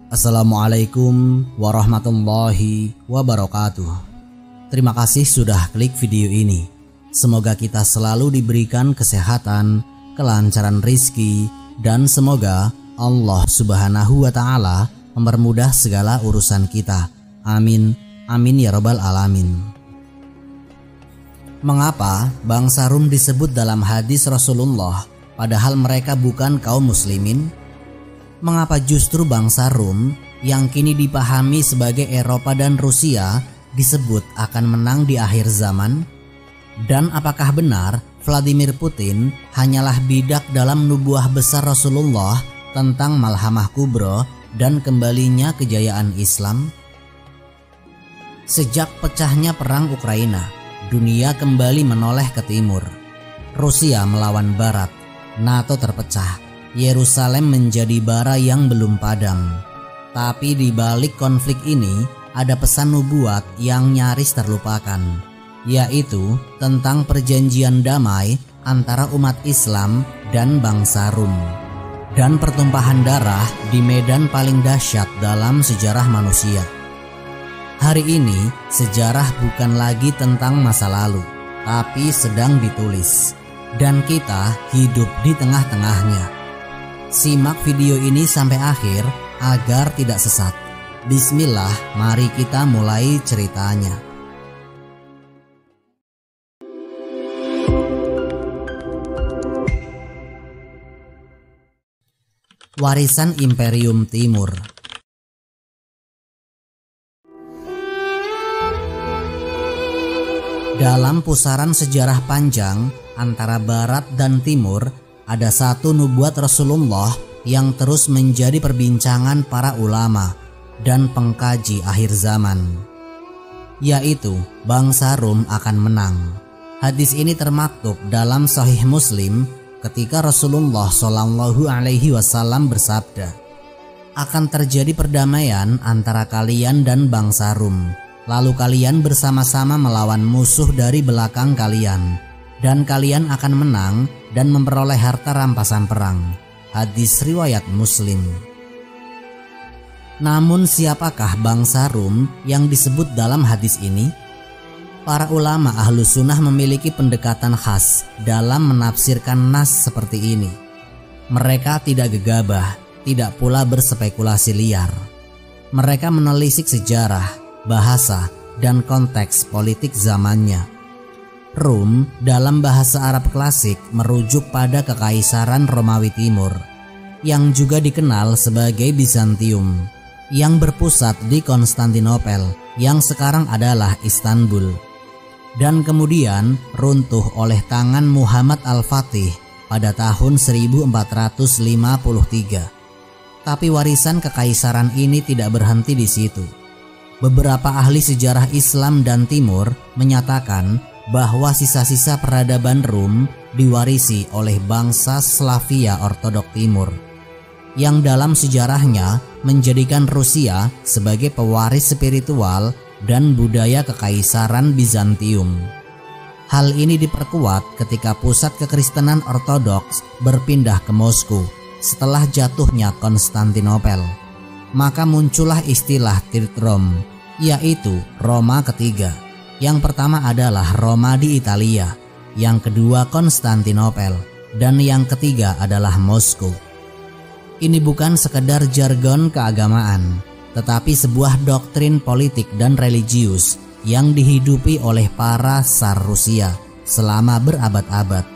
Assalamualaikum warahmatullahi wabarakatuh. Terima kasih sudah klik video ini. Semoga kita selalu diberikan kesehatan, kelancaran rizki, dan semoga Allah Subhanahu wa Ta'ala mempermudah segala urusan kita. Amin, amin ya rabbal alamin. Mengapa bangsa Rum disebut dalam hadis Rasulullah padahal mereka bukan kaum muslimin? Mengapa justru bangsa Rum yang kini dipahami sebagai Eropa dan Rusia disebut akan menang di akhir zaman? Dan apakah benar Vladimir Putin hanyalah bidak dalam nubuah besar Rasulullah tentang Malhamah Kubro dan kembalinya kejayaan Islam? Sejak pecahnya perang Ukraina, dunia kembali menoleh ke timur. Rusia melawan Barat, NATO terpecah, Yerusalem menjadi bara yang belum padam. Tapi di balik konflik ini ada pesan nubuat yang nyaris terlupakan, yaitu tentang perjanjian damai antara umat Islam dan bangsa Rum, dan pertumpahan darah di medan paling dahsyat dalam sejarah manusia. Hari ini sejarah bukan lagi tentang masa lalu, tapi sedang ditulis, dan kita hidup di tengah-tengahnya. Simak video ini sampai akhir agar tidak sesat. Bismillah, mari kita mulai ceritanya. Warisan Imperium Timur. Dalam pusaran sejarah panjang antara Barat dan Timur, ada satu nubuat Rasulullah yang terus menjadi perbincangan para ulama dan pengkaji akhir zaman, yaitu bangsa Rum akan menang. Hadis ini termaktub dalam Sahih Muslim ketika Rasulullah SAW bersabda, "Akan terjadi perdamaian antara kalian dan bangsa Rum, lalu kalian bersama-sama melawan musuh dari belakang kalian, dan kalian akan menang dan memperoleh harta rampasan perang." Hadis riwayat Muslim. Namun siapakah bangsa Rum yang disebut dalam hadis ini? Para ulama Ahlus Sunnah memiliki pendekatan khas dalam menafsirkan nas seperti ini. Mereka tidak gegabah, tidak pula berspekulasi liar. Mereka menelisik sejarah, bahasa, dan konteks politik zamannya. Rum dalam bahasa Arab klasik merujuk pada Kekaisaran Romawi Timur, yang juga dikenal sebagai Bizantium, yang berpusat di Konstantinopel yang sekarang adalah Istanbul, dan kemudian runtuh oleh tangan Muhammad Al-Fatih pada tahun 1453. Tapi warisan kekaisaran ini tidak berhenti di situ. Beberapa ahli sejarah Islam dan Timur menyatakan bahwa sisa-sisa peradaban Rum diwarisi oleh bangsa Slavia Ortodok Timur, yang dalam sejarahnya menjadikan Rusia sebagai pewaris spiritual dan budaya kekaisaran Bizantium. Hal ini diperkuat ketika pusat kekristenan Ortodoks berpindah ke Moskow setelah jatuhnya Konstantinopel. Maka muncullah istilah Third Rome, yaitu Roma ketiga. Yang pertama adalah Roma di Italia, yang kedua Konstantinopel, dan yang ketiga adalah Moskow. Ini bukan sekedar jargon keagamaan, tetapi sebuah doktrin politik dan religius yang dihidupi oleh para Tsar Rusia selama berabad-abad.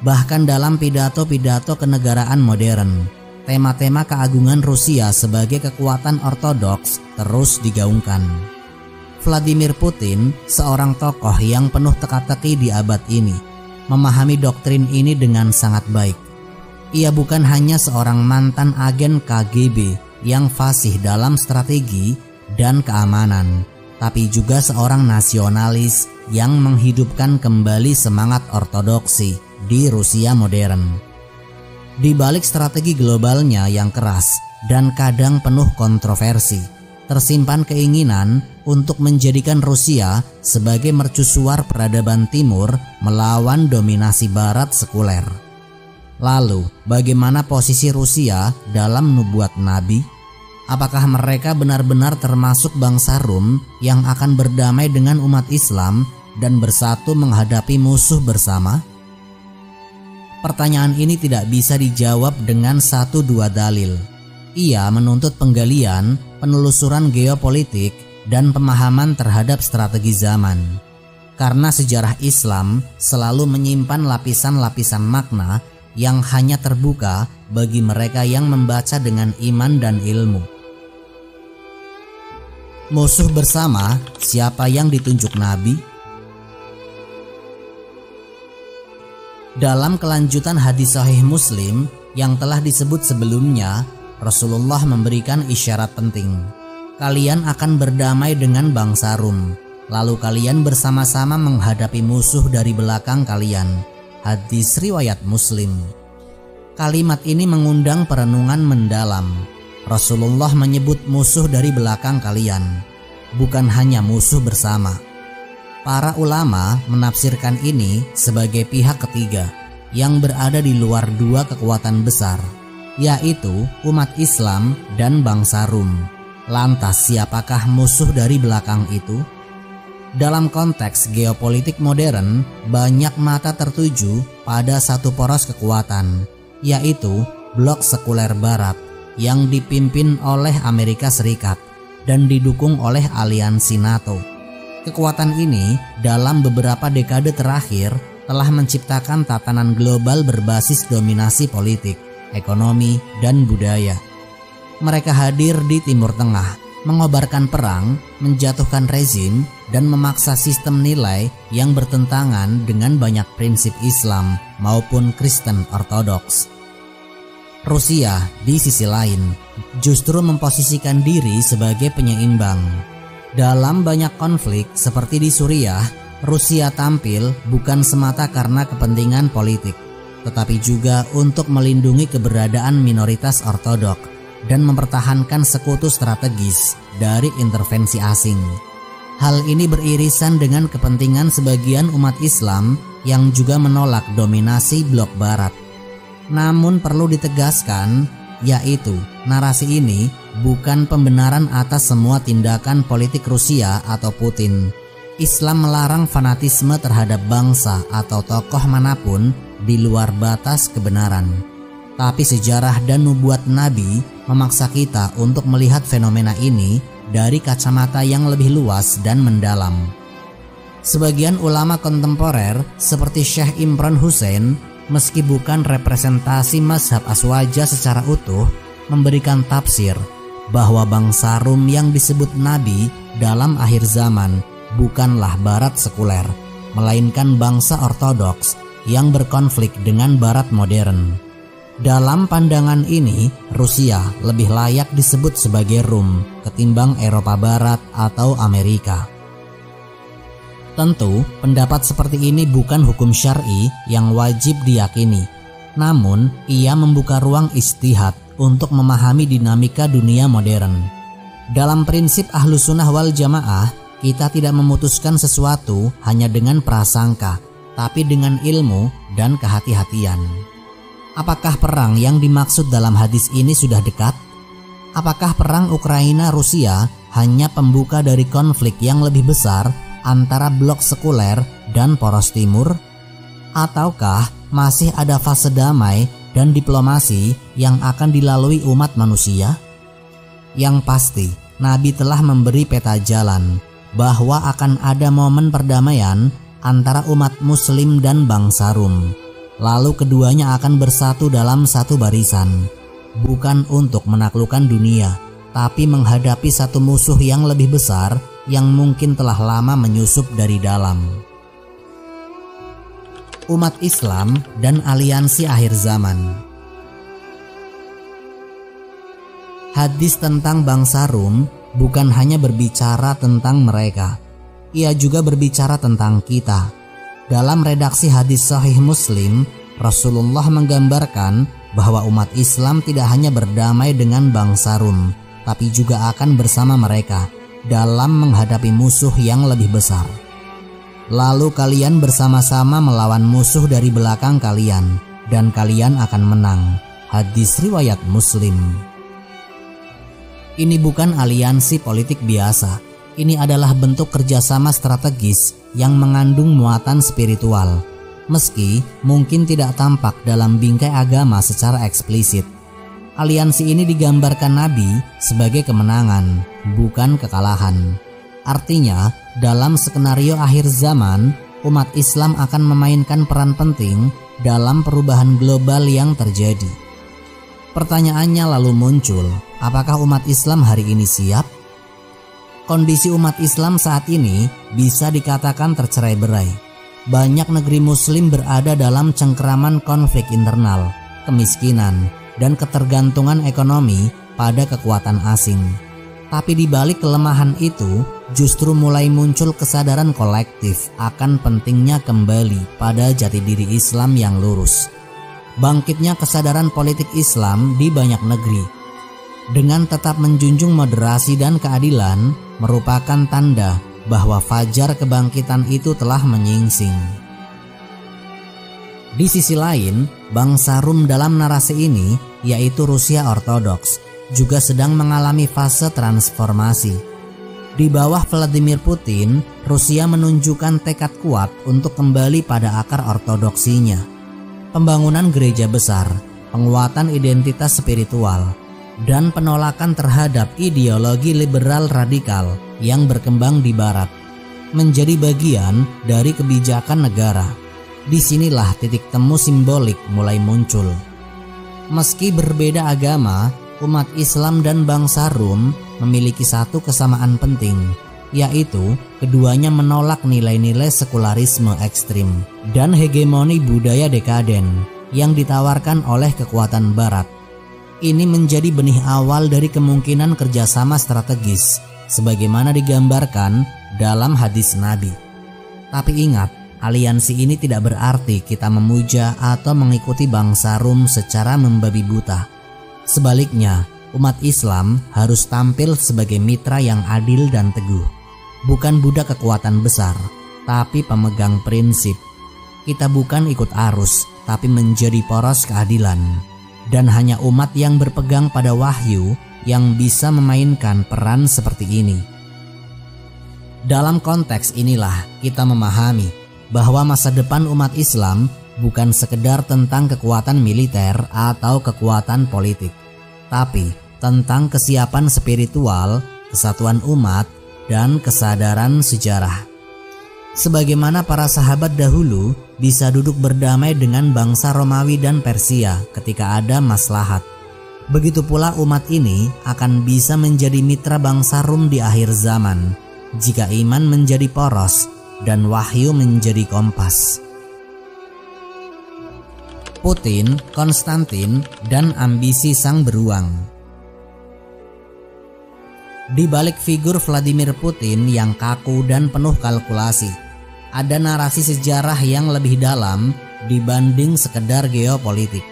Bahkan dalam pidato-pidato kenegaraan modern, tema-tema keagungan Rusia sebagai kekuatan ortodoks terus digaungkan. Vladimir Putin, seorang tokoh yang penuh teka-teki di abad ini, memahami doktrin ini dengan sangat baik. Ia bukan hanya seorang mantan agen KGB yang fasih dalam strategi dan keamanan, tapi juga seorang nasionalis yang menghidupkan kembali semangat ortodoksi di Rusia modern. Di balik strategi globalnya yang keras dan kadang penuh kontroversi, tersimpan keinginan untuk menjadikan Rusia sebagai mercusuar peradaban Timur melawan dominasi Barat sekuler. Lalu, bagaimana posisi Rusia dalam nubuat Nabi? Apakah mereka benar-benar termasuk bangsa Rum yang akan berdamai dengan umat Islam dan bersatu menghadapi musuh bersama? Pertanyaan ini tidak bisa dijawab dengan 1-2 dalil. Ia menuntut penggalian, penelusuran geopolitik, dan pemahaman terhadap strategi zaman. Karena sejarah Islam selalu menyimpan lapisan-lapisan makna yang hanya terbuka bagi mereka yang membaca dengan iman dan ilmu. Musuh bersama, siapa yang ditunjuk Nabi? Dalam kelanjutan hadis Sahih Muslim yang telah disebut sebelumnya, Rasulullah memberikan isyarat penting. Kalian akan berdamai dengan bangsa Rum, lalu kalian bersama-sama menghadapi musuh dari belakang kalian. Hadis riwayat Muslim. Kalimat ini mengundang perenungan mendalam. Rasulullah menyebut musuh dari belakang kalian, bukan hanya musuh bersama. Para ulama menafsirkan ini sebagai pihak ketiga yang berada di luar dua kekuatan besar, yaitu umat Islam dan bangsa Rum. Lantas siapakah musuh dari belakang itu? Dalam konteks geopolitik modern, banyak mata tertuju pada satu poros kekuatan, yaitu blok sekuler barat yang dipimpin oleh Amerika Serikat dan didukung oleh aliansi NATO. Kekuatan ini dalam beberapa dekade terakhir telah menciptakan tatanan global berbasis dominasi politik, ekonomi, dan budaya. Mereka hadir di Timur Tengah, mengobarkan perang, menjatuhkan rezim, dan memaksa sistem nilai yang bertentangan dengan banyak prinsip Islam maupun Kristen Ortodoks. Rusia di sisi lain justru memposisikan diri sebagai penyeimbang. Dalam banyak konflik seperti di Suriah, Rusia tampil bukan semata karena kepentingan politik, tetapi juga untuk melindungi keberadaan minoritas Ortodok dan mempertahankan sekutu strategis dari intervensi asing. Hal ini beririsan dengan kepentingan sebagian umat Islam yang juga menolak dominasi blok barat. Namun perlu ditegaskan, yaitu narasi ini bukan pembenaran atas semua tindakan politik Rusia atau Putin. Islam melarang fanatisme terhadap bangsa atau tokoh manapun di luar batas kebenaran. Tapi sejarah dan nubuat Nabi memaksa kita untuk melihat fenomena ini dari kacamata yang lebih luas dan mendalam. Sebagian ulama kontemporer seperti Syekh Imran Hussein, meski bukan representasi mazhab Aswaja secara utuh, memberikan tafsir bahwa bangsa Rum yang disebut Nabi dalam akhir zaman bukanlah barat sekuler, melainkan bangsa Ortodoks yang berkonflik dengan barat modern. Dalam pandangan ini, Rusia lebih layak disebut sebagai Rum ketimbang Eropa Barat atau Amerika. Tentu, pendapat seperti ini bukan hukum syar'i yang wajib diyakini. Namun, ia membuka ruang ijtihad untuk memahami dinamika dunia modern. Dalam prinsip Ahlussunnah wal Jamaah, kita tidak memutuskan sesuatu hanya dengan prasangka, tapi dengan ilmu dan kehati-hatian. Apakah perang yang dimaksud dalam hadis ini sudah dekat? Apakah perang Ukraina-Rusia hanya pembuka dari konflik yang lebih besar antara blok sekuler dan poros timur? Ataukah masih ada fase damai dan diplomasi yang akan dilalui umat manusia? Yang pasti, Nabi telah memberi peta jalan bahwa akan ada momen perdamaian antara umat muslim dan bangsa Rum. Lalu keduanya akan bersatu dalam satu barisan, bukan untuk menaklukkan dunia, tapi menghadapi satu musuh yang lebih besar yang mungkin telah lama menyusup dari dalam. Umat Islam dan aliansi akhir zaman. Hadis tentang bangsa Rum bukan hanya berbicara tentang mereka, ia juga berbicara tentang kita. Dalam redaksi hadis Sahih Muslim, Rasulullah menggambarkan bahwa umat Islam tidak hanya berdamai dengan bangsa Rum, tapi juga akan bersama mereka dalam menghadapi musuh yang lebih besar. Lalu kalian bersama-sama melawan musuh dari belakang kalian, dan kalian akan menang. Hadis riwayat Muslim. Ini bukan aliansi politik biasa. Ini adalah bentuk kerjasama strategis yang mengandung muatan spiritual, meski mungkin tidak tampak dalam bingkai agama secara eksplisit. Aliansi ini digambarkan Nabi sebagai kemenangan, bukan kekalahan. Artinya, dalam skenario akhir zaman, umat Islam akan memainkan peran penting dalam perubahan global yang terjadi. Pertanyaannya lalu muncul, apakah umat Islam hari ini siap? Kondisi umat Islam saat ini bisa dikatakan tercerai-berai. Banyak negeri Muslim berada dalam cengkeraman konflik internal, kemiskinan, dan ketergantungan ekonomi pada kekuatan asing. Tapi di balik kelemahan itu, justru mulai muncul kesadaran kolektif akan pentingnya kembali pada jati diri Islam yang lurus. Bangkitnya kesadaran politik Islam di banyak negeri, dengan tetap menjunjung moderasi dan keadilan, merupakan tanda bahwa fajar kebangkitan itu telah menyingsing. Di sisi lain, bangsa Rum dalam narasi ini, yaitu Rusia Ortodoks, juga sedang mengalami fase transformasi. Di bawah Vladimir Putin, Rusia menunjukkan tekad kuat untuk kembali pada akar ortodoksinya. Pembangunan gereja besar, penguatan identitas spiritual, dan penolakan terhadap ideologi liberal radikal yang berkembang di Barat menjadi bagian dari kebijakan negara. Disinilah titik temu simbolik mulai muncul. Meski berbeda agama, umat Islam dan bangsa Rum memiliki satu kesamaan penting, yaitu keduanya menolak nilai-nilai sekularisme ekstrim dan hegemoni budaya dekaden yang ditawarkan oleh kekuatan Barat. Ini menjadi benih awal dari kemungkinan kerjasama strategis, sebagaimana digambarkan dalam hadis Nabi. Tapi ingat, aliansi ini tidak berarti kita memuja atau mengikuti bangsa Rum secara membabi buta. Sebaliknya, umat Islam harus tampil sebagai mitra yang adil dan teguh. Bukan budak kekuatan besar, tapi pemegang prinsip. Kita bukan ikut arus, tapi menjadi poros keadilan. Dan hanya umat yang berpegang pada wahyu yang bisa memainkan peran seperti ini. Dalam konteks inilah kita memahami bahwa masa depan umat Islam bukan sekedar tentang kekuatan militer atau kekuatan politik, tapi tentang kesiapan spiritual, kesatuan umat, dan kesadaran sejarah. Sebagaimana para sahabat dahulu bisa duduk berdamai dengan bangsa Romawi dan Persia ketika ada maslahat, begitu pula umat ini akan bisa menjadi mitra bangsa Rum di akhir zaman jika iman menjadi poros dan wahyu menjadi kompas. Putin, Konstantin, dan ambisi sang beruang. Di balik figur Vladimir Putin yang kaku dan penuh kalkulasi, ada narasi sejarah yang lebih dalam dibanding sekedar geopolitik.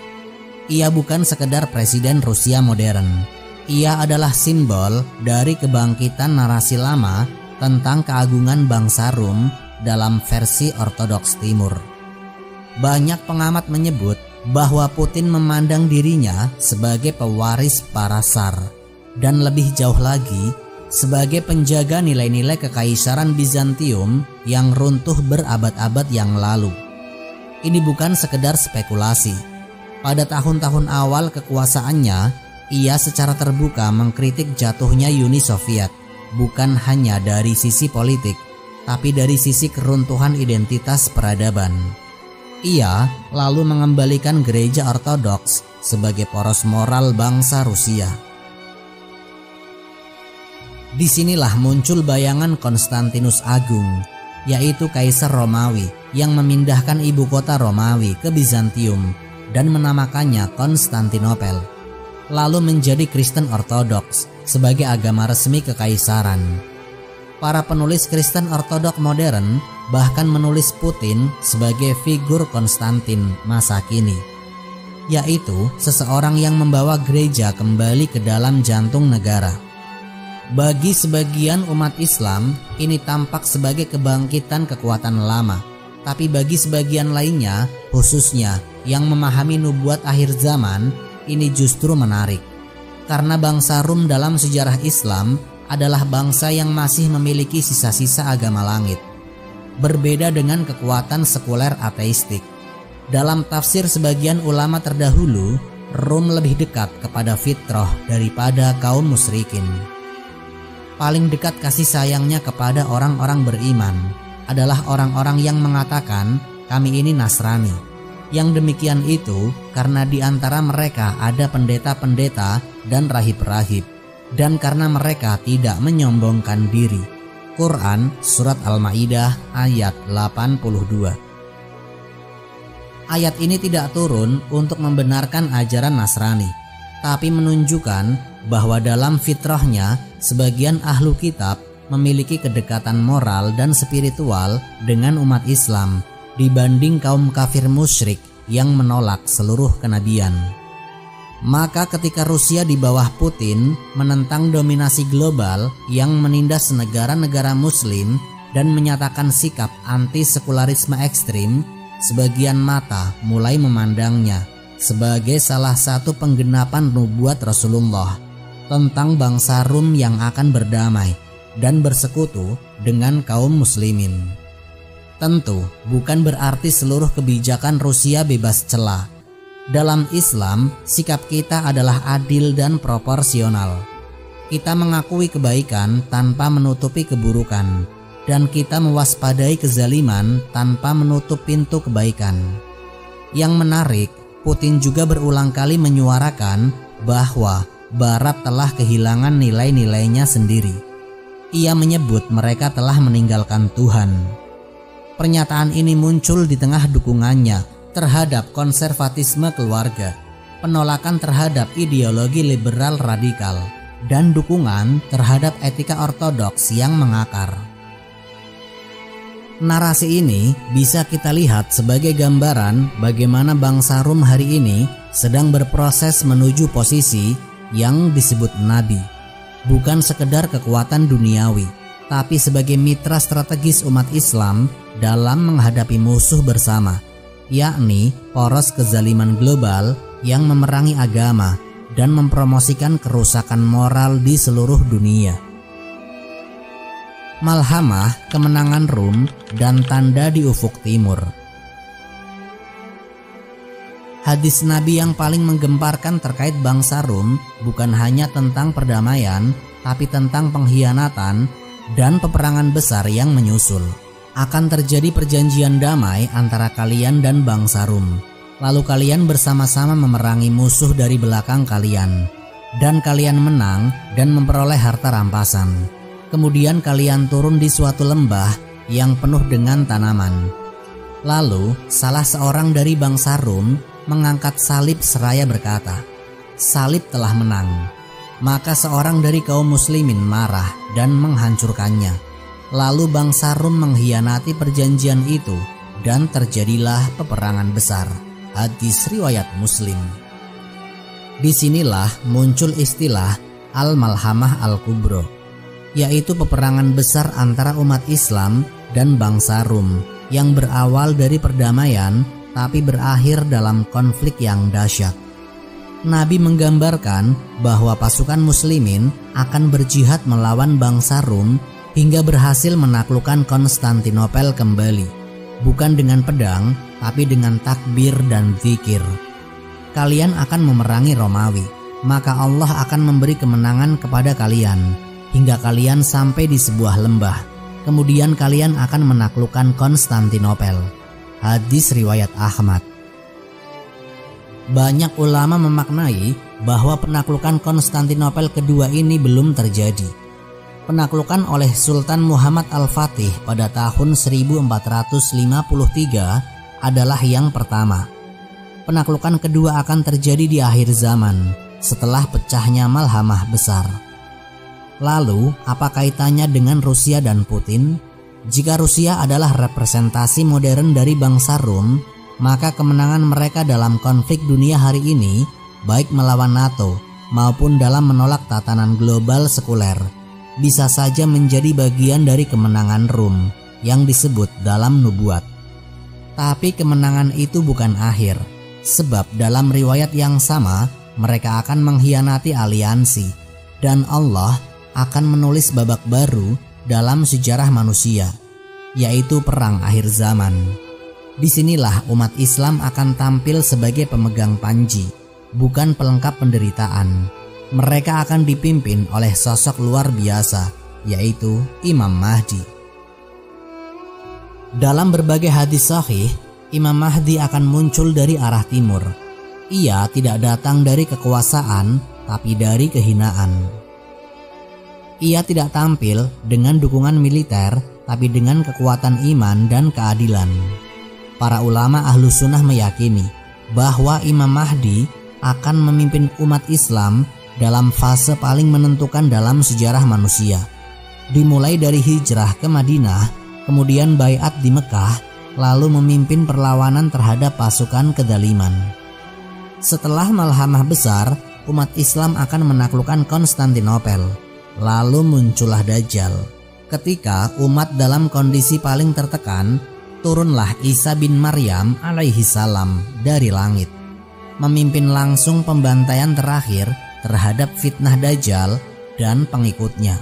Ia bukan sekedar presiden Rusia modern. Ia adalah simbol dari kebangkitan narasi lama tentang keagungan bangsa Rum dalam versi Ortodoks Timur. Banyak pengamat menyebut bahwa Putin memandang dirinya sebagai pewaris para Tsar, dan lebih jauh lagi sebagai penjaga nilai-nilai kekaisaran Bizantium yang runtuh berabad-abad yang lalu. Ini bukan sekedar spekulasi. Pada tahun-tahun awal kekuasaannya, ia secara terbuka mengkritik jatuhnya Uni Soviet, bukan hanya dari sisi politik, tapi dari sisi keruntuhan identitas peradaban. Ia lalu mengembalikan gereja Ortodoks sebagai poros moral bangsa Rusia. Disinilah muncul bayangan Konstantinus Agung, yaitu Kaisar Romawi yang memindahkan ibu kota Romawi ke Bizantium dan menamakannya Konstantinopel, lalu menjadi Kristen Ortodoks sebagai agama resmi kekaisaran. Para penulis Kristen Ortodoks modern bahkan menulis Putin sebagai figur Konstantin masa kini, yaitu seseorang yang membawa gereja kembali ke dalam jantung negara. Bagi sebagian umat Islam, ini tampak sebagai kebangkitan kekuatan lama. Tapi bagi sebagian lainnya, khususnya yang memahami nubuat akhir zaman, ini justru menarik. Karena bangsa Rum dalam sejarah Islam adalah bangsa yang masih memiliki sisa-sisa agama langit. Berbeda dengan kekuatan sekuler ateistik. Dalam tafsir sebagian ulama terdahulu, Rum lebih dekat kepada fitrah daripada kaum musyrikin. Paling dekat kasih sayangnya kepada orang-orang beriman adalah orang-orang yang mengatakan kami ini Nasrani. Yang demikian itu karena di antara mereka ada pendeta-pendeta dan rahib-rahib, dan karena mereka tidak menyombongkan diri. Quran Surat Al-Ma'idah ayat 82. Ayat ini tidak turun untuk membenarkan ajaran Nasrani, tapi menunjukkan bahwa dalam fitrahnya sebagian ahlu kitab memiliki kedekatan moral dan spiritual dengan umat Islam dibanding kaum kafir musyrik yang menolak seluruh kenabian. Maka ketika Rusia di bawah Putin menentang dominasi global yang menindas negara-negara muslim dan menyatakan sikap anti-sekularisme ekstrim, sebagian mata mulai memandangnya sebagai salah satu penggenapan nubuat Rasulullah tentang bangsa Rum yang akan berdamai dan bersekutu dengan kaum muslimin. Tentu bukan berarti seluruh kebijakan Rusia bebas celah. Dalam Islam, sikap kita adalah adil dan proporsional. Kita mengakui kebaikan tanpa menutupi keburukan, dan kita mewaspadai kezaliman tanpa menutup pintu kebaikan. Yang menarik, Putin juga berulang kali menyuarakan bahwa Barat telah kehilangan nilai-nilainya sendiri. Ia menyebut mereka telah meninggalkan Tuhan. Pernyataan ini muncul di tengah dukungannya terhadap konservatisme keluarga, penolakan terhadap ideologi liberal radikal, dan dukungan terhadap etika ortodoks yang mengakar. Narasi ini bisa kita lihat sebagai gambaran bagaimana bangsa Rum hari ini sedang berproses menuju posisi yang disebut Nabi, bukan sekedar kekuatan duniawi, tapi sebagai mitra strategis umat Islam dalam menghadapi musuh bersama, yakni poros kezaliman global yang memerangi agama dan mempromosikan kerusakan moral di seluruh dunia. Malhamah, kemenangan Rum, dan tanda di ufuk timur. Hadis Nabi yang paling menggemparkan terkait bangsa Rum bukan hanya tentang perdamaian, tapi tentang pengkhianatan dan peperangan besar yang menyusul. Akan terjadi perjanjian damai antara kalian dan bangsa Rum. Lalu kalian bersama-sama memerangi musuh dari belakang kalian, dan kalian menang dan memperoleh harta rampasan. Kemudian kalian turun di suatu lembah yang penuh dengan tanaman. Lalu salah seorang dari bangsa Rum mengangkat salib seraya berkata, "Salib telah menang." Maka seorang dari kaum muslimin marah dan menghancurkannya. Lalu bangsa Rum mengkhianati perjanjian itu dan terjadilah peperangan besar. Hadis riwayat Muslim. Disinilah muncul istilah Al-Malhamah Al-Kubro, yaitu peperangan besar antara umat Islam dan bangsa Rum yang berawal dari perdamaian tapi berakhir dalam konflik yang dahsyat. Nabi menggambarkan bahwa pasukan muslimin akan berjihad melawan bangsa Rum hingga berhasil menaklukkan Konstantinopel kembali, bukan dengan pedang tapi dengan takbir dan zikir. Kalian akan memerangi Romawi, maka Allah akan memberi kemenangan kepada kalian hingga kalian sampai di sebuah lembah. Kemudian kalian akan menaklukkan Konstantinopel. Hadis riwayat Ahmad. Banyak ulama memaknai bahwa penaklukan Konstantinopel kedua ini belum terjadi. Penaklukan oleh Sultan Muhammad Al-Fatih pada tahun 1453 adalah yang pertama. Penaklukan kedua akan terjadi di akhir zaman setelah pecahnya Malhamah besar. Lalu, apa kaitannya dengan Rusia dan Putin? Jika Rusia adalah representasi modern dari bangsa Rum, maka kemenangan mereka dalam konflik dunia hari ini, baik melawan NATO maupun dalam menolak tatanan global sekuler, bisa saja menjadi bagian dari kemenangan Rum yang disebut dalam nubuat. Tapi kemenangan itu bukan akhir, sebab dalam riwayat yang sama, mereka akan mengkhianati aliansi dan Allah akan menulis babak baru dalam sejarah manusia, yaitu perang akhir zaman. Disinilah umat Islam akan tampil sebagai pemegang panji, bukan pelengkap penderitaan. Mereka akan dipimpin oleh sosok luar biasa, yaitu Imam Mahdi. Dalam berbagai hadis sahih, Imam Mahdi akan muncul dari arah timur. Ia tidak datang dari kekuasaan, tapi dari kehinaan. Ia tidak tampil dengan dukungan militer, tapi dengan kekuatan iman dan keadilan. Para ulama Ahlus Sunnah meyakini bahwa Imam Mahdi akan memimpin umat Islam dalam fase paling menentukan dalam sejarah manusia. Dimulai dari hijrah ke Madinah, kemudian baiat di Mekah, lalu memimpin perlawanan terhadap pasukan kezaliman. Setelah malhamah besar, umat Islam akan menaklukkan Konstantinopel. Lalu muncullah Dajjal. Ketika umat dalam kondisi paling tertekan, turunlah Isa bin Maryam alaihi salam dari langit, memimpin langsung pembantaian terakhir terhadap fitnah Dajjal dan pengikutnya.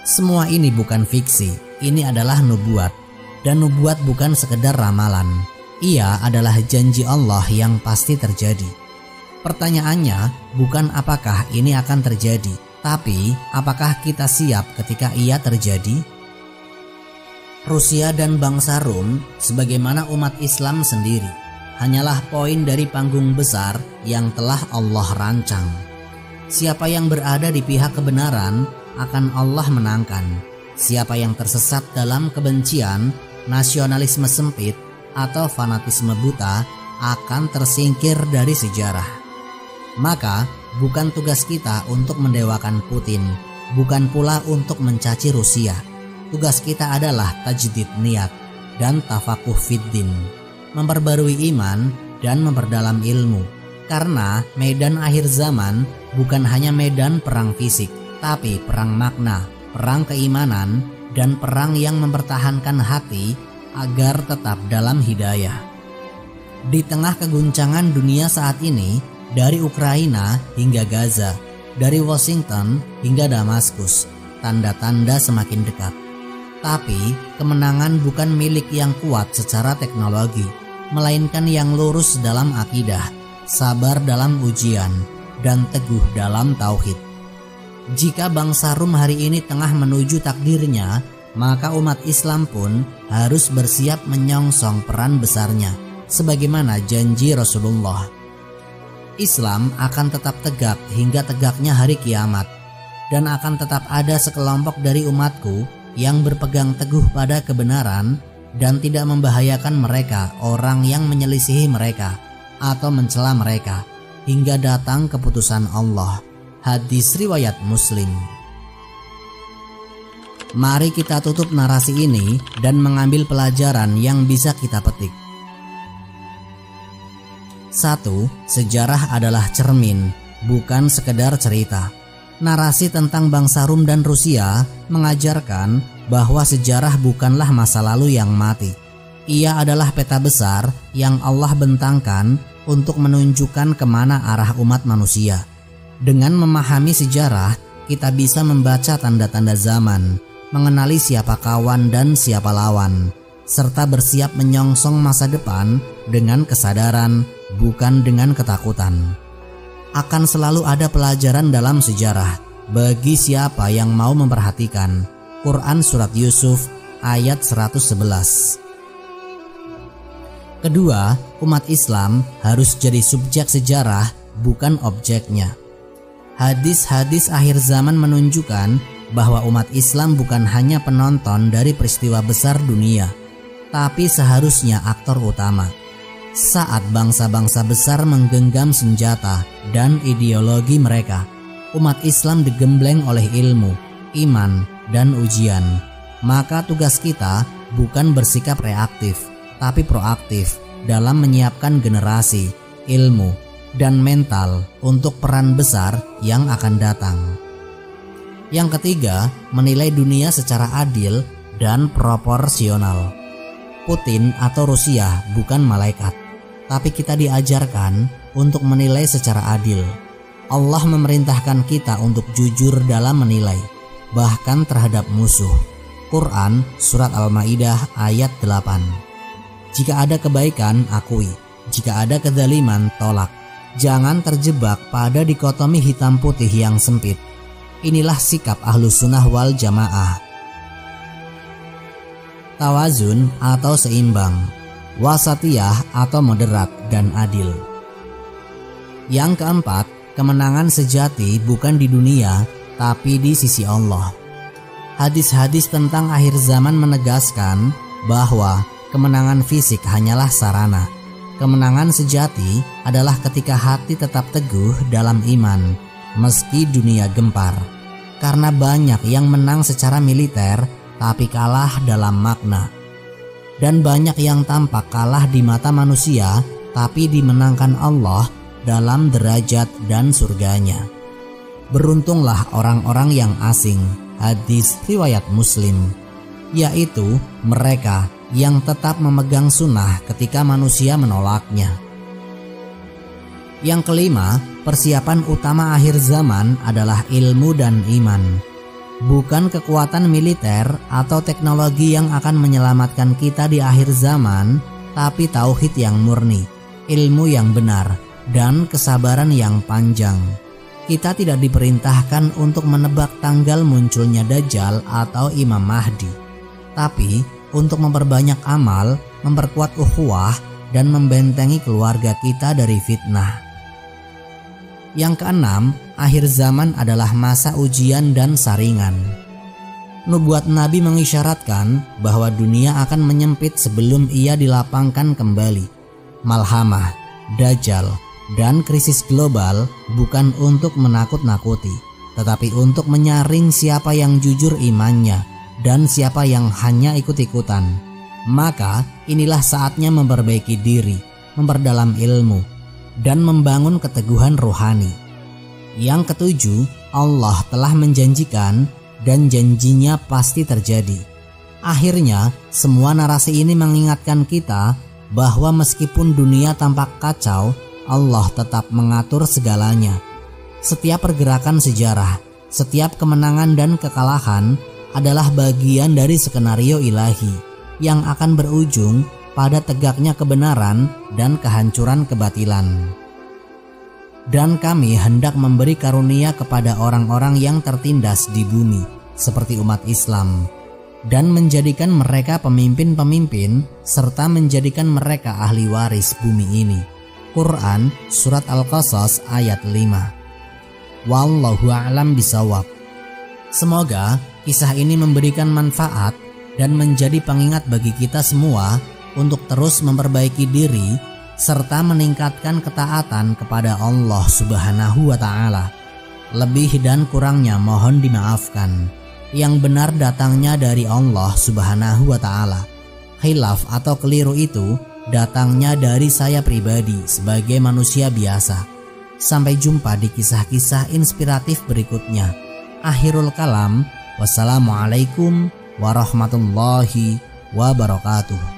Semua ini bukan fiksi, ini adalah nubuat. Dan nubuat bukan sekedar ramalan, ia adalah janji Allah yang pasti terjadi. Pertanyaannya bukan apakah ini akan terjadi, tapi apakah kita siap ketika ia terjadi? Rusia dan bangsa Rum, sebagaimana umat Islam sendiri, hanyalah poin dari panggung besar yang telah Allah rancang. Siapa yang berada di pihak kebenaran akan Allah menangkan. Siapa yang tersesat dalam kebencian, nasionalisme sempit, atau fanatisme buta akan tersingkir dari sejarah. Maka bukan tugas kita untuk mendewakan Putin, bukan pula untuk mencaci Rusia. Tugas kita adalah tajdid niat dan tafakuh fiddin, memperbarui iman dan memperdalam ilmu. Karena medan akhir zaman bukan hanya medan perang fisik, tapi perang makna, perang keimanan, dan perang yang mempertahankan hati agar tetap dalam hidayah. Di tengah keguncangan dunia saat ini, dari Ukraina hingga Gaza, dari Washington hingga Damaskus, tanda-tanda semakin dekat. Tapi kemenangan bukan milik yang kuat secara teknologi, melainkan yang lurus dalam akidah, sabar dalam ujian, dan teguh dalam tauhid. Jika bangsa Rum hari ini tengah menuju takdirnya, maka umat Islam pun harus bersiap menyongsong peran besarnya, sebagaimana janji Rasulullah. Islam akan tetap tegak hingga tegaknya hari kiamat, dan akan tetap ada sekelompok dari umatku yang berpegang teguh pada kebenaran dan tidak membahayakan mereka orang yang menyelisihi mereka atau mencela mereka hingga datang keputusan Allah. Hadis riwayat Muslim. Mari kita tutup narasi ini dan mengambil pelajaran yang bisa kita petik. 1. Sejarah adalah cermin, bukan sekedar cerita. Narasi tentang bangsa Rum dan Rusia mengajarkan bahwa sejarah bukanlah masa lalu yang mati. Ia adalah peta besar yang Allah bentangkan untuk menunjukkan kemana arah umat manusia. Dengan memahami sejarah, kita bisa membaca tanda-tanda zaman, mengenali siapa kawan dan siapa lawan, serta bersiap menyongsong masa depan dengan kesadaran, bukan dengan ketakutan. Akan selalu ada pelajaran dalam sejarah bagi siapa yang mau memperhatikan. Quran Surat Yusuf ayat 111. Kedua, umat Islam harus jadi subjek sejarah, bukan objeknya. Hadis-hadis akhir zaman menunjukkan bahwa umat Islam bukan hanya penonton dari peristiwa besar dunia, tapi seharusnya aktor utama. Saat bangsa-bangsa besar menggenggam senjata dan ideologi mereka, umat Islam digembleng oleh ilmu, iman, dan ujian. Maka tugas kita bukan bersikap reaktif, tapi proaktif dalam menyiapkan generasi, ilmu, dan mental untuk peran besar yang akan datang. Yang ketiga, menilai dunia secara adil dan proporsional. Putin atau Rusia bukan malaikat. tapi kita diajarkan untuk menilai secara adil. Allah memerintahkan kita untuk jujur dalam menilai, bahkan terhadap musuh. Quran Surat Al-Ma'idah ayat 8. Jika ada kebaikan, akui. Jika ada kezaliman, tolak. Jangan terjebak pada dikotomi hitam putih yang sempit. Inilah sikap Ahlus Sunnah wal Jamaah. Tawazun atau seimbang, wasatiyah atau moderat dan adil. Yang keempat, kemenangan sejati bukan di dunia, tapi di sisi Allah. Hadis-hadis tentang akhir zaman menegaskan bahwa kemenangan fisik hanyalah sarana. Kemenangan sejati adalah ketika hati tetap teguh dalam iman, meski dunia gempar. Karena banyak yang menang secara militer, tapi kalah dalam makna. Dan banyak yang tampak kalah di mata manusia, tapi dimenangkan Allah dalam derajat dan surganya. Beruntunglah orang-orang yang asing, hadis riwayat Muslim, yaitu mereka yang tetap memegang sunnah ketika manusia menolaknya. Yang kelima, persiapan utama akhir zaman adalah ilmu dan iman. Bukan kekuatan militer atau teknologi yang akan menyelamatkan kita di akhir zaman, tapi tauhid yang murni, ilmu yang benar, dan kesabaran yang panjang. Kita tidak diperintahkan untuk menebak tanggal munculnya Dajjal atau Imam Mahdi, tapi untuk memperbanyak amal, memperkuat ukhuwah, dan membentengi keluarga kita dari fitnah. Yang keenam, akhir zaman adalah masa ujian dan saringan. Nubuat Nabi mengisyaratkan bahwa dunia akan menyempit sebelum ia dilapangkan kembali. Malhamah, Dajjal, dan krisis global bukan untuk menakut-nakuti, tetapi untuk menyaring siapa yang jujur imannya dan siapa yang hanya ikut-ikutan. Maka inilah saatnya memperbaiki diri, memperdalam ilmu, dan membangun keteguhan rohani. Yang ketujuh, Allah telah menjanjikan dan janjinya pasti terjadi. Akhirnya, semua narasi ini mengingatkan kita bahwa meskipun dunia tampak kacau, Allah tetap mengatur segalanya. Setiap pergerakan sejarah, setiap kemenangan dan kekalahan adalah bagian dari skenario ilahi yang akan berujung pada tegaknya kebenaran dan kehancuran kebatilan. Dan kami hendak memberi karunia kepada orang-orang yang tertindas di bumi, seperti umat Islam, dan menjadikan mereka pemimpin-pemimpin serta menjadikan mereka ahli waris bumi ini. Quran Surat Al-Qasas ayat 5. Wallahu a'lam bishawab. Semoga kisah ini memberikan manfaat dan menjadi pengingat bagi kita semua untuk terus memperbaiki diri serta meningkatkan ketaatan kepada Allah Subhanahu wa Ta'ala. Lebih dan kurangnya mohon dimaafkan. Yang benar datangnya dari Allah Subhanahu wa Ta'ala. Khilaf atau keliru itu datangnya dari saya pribadi sebagai manusia biasa. Sampai jumpa di kisah-kisah inspiratif berikutnya. Akhirul kalam, wassalamualaikum warahmatullahi wabarakatuh.